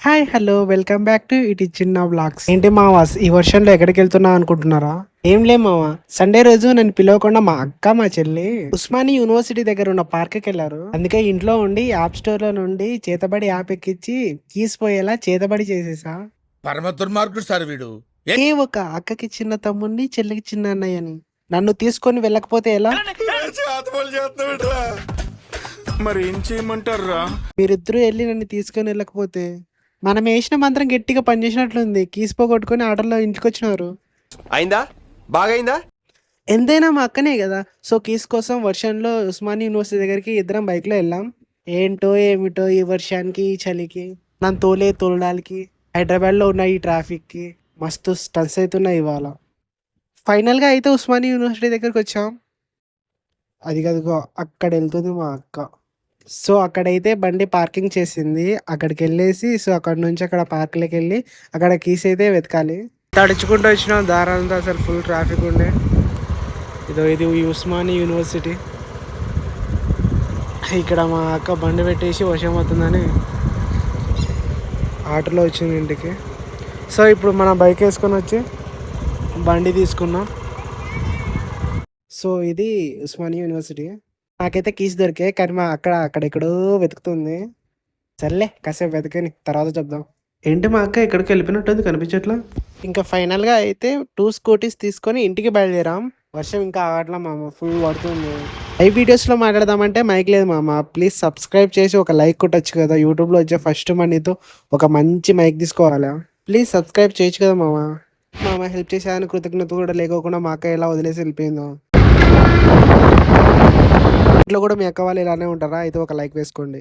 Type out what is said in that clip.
Hi hello welcome back to it is చిన్న vlogs. ఏంటి మావాస్ ఈ వర్షంలో ఎక్కడికి వెళ్తున్నా అనుకుంటున్నారా? ఏం లే మావా, సండే రోజు నన్ను పిలవకుండా మా అక్క మా చెల్లి ఉస్మాని యూనివర్సిటీ దగ్గర ఉన్న పార్క్కి వెళ్ళారు. అందుకే ఇంట్లో ఉండి యాప్ స్టోర్ లో నుండి చేతబడి యాప్ ఎక్కించి కీస్ పోయేలా చేతబడి చేసేసా. పరమ దుర్మార్గుడు సార్ వీడు. ఏ ఒక అక్కకి చిన్న తమ్ముడిని, చెల్లికి చిన్న అన్నయ్యని నన్ను తీసుకొని వెళ్ళకపోతే ఎలా? మరి ఏం చేయమంటారా? మీరిద్దరూ వెళ్ళి నన్ను తీసుకొని వెళ్ళకపోతే మనం వేసిన మంత్రం గట్టిగా పనిచేసినట్లుంది. కీస్ పోగొట్టుకొని ఆటోలో ఇంటికి వచ్చినారు. అయిందా? బాగైందా? ఎంతైనా మా అక్కనే కదా. సో కీస్ కోసం వర్షంలో ఉస్మాని యూనివర్సిటీ దగ్గరికి ఇద్దరం బైక్లో వెళ్ళాం. ఏంటో ఏమిటో ఈ వర్షానికి, ఈ చలికి, నన్ను తోలడానికి హైదరాబాద్లో ఉన్న ఈ ట్రాఫిక్కి మస్తు స్ట్రెస్ అవుతున్నాయి ఇవాళ. ఫైనల్గా అయితే ఉస్మాని యూనివర్సిటీ దగ్గరికి వచ్చాం. అది కదుగో అక్కడ వెళ్తుంది మా అక్క. సో అక్కడైతే బండి పార్కింగ్ చేసింది. అక్కడికి వెళ్ళేసి సో అక్కడ నుంచి అక్కడ పార్క్లోకి వెళ్ళి అక్కడ కీస్ అయితే వెతకాలి. తడుచుకుంటూ వచ్చినాం, దారంతా అసలు ఫుల్ ట్రాఫిక్ ఉండే. ఇది ఉస్మాని యూనివర్సిటీ. ఇక్కడ మా అక్క బండి పెట్టేసి వర్షం అవుతుందని ఆటోలో వచ్చింది ఇంటికి. సో ఇప్పుడు మనం బైక్ వేసుకొని వచ్చి బండి తీసుకున్నాం. సో ఇది ఉస్మాని యూనివర్సిటీ. నాకైతే కీస్ దొరికాయి, కానీ మా అక్కడెక్కడో వెతుకుతుంది. సర్లే కాసేపు వెతకని తర్వాత చెప్దాం. ఏంటి మా అక్క ఎక్కడికి వెళ్ళిపోయినట్టుంది, కనిపించట్లా. ఇంకా ఫైనల్గా అయితే 2 స్కూటీస్ తీసుకొని ఇంటికి బయలుదేరాం. వర్షం ఇంకా ఆగట్లా మామ, ఫుల్ పడుతుంది. లైవ్ వీడియోస్లో మాట్లాడదామంటే మైక్ లేదు మామ. ప్లీజ్ సబ్స్క్రైబ్ చేసి ఒక లైక్ కొట్టచ్చు కదా. యూట్యూబ్లో వచ్చే ఫస్ట్ మనీతో ఒక మంచి మైక్ తీసుకోవాలా. ప్లీజ్ సబ్స్క్రైబ్ చేయొచ్చు కదా మామ. మామ హెల్ప్ చేసేదాని కృతజ్ఞత కూడా లేకోకుండా మా అక్క ఎలా వదిలేసి వెళ్ళిపోయిందో. ఇంట్లో కూడా మీ అక్క వాళ్ళు ఇలానే ఉంటారా? అయితే ఒక లైక్ వేసుకోండి.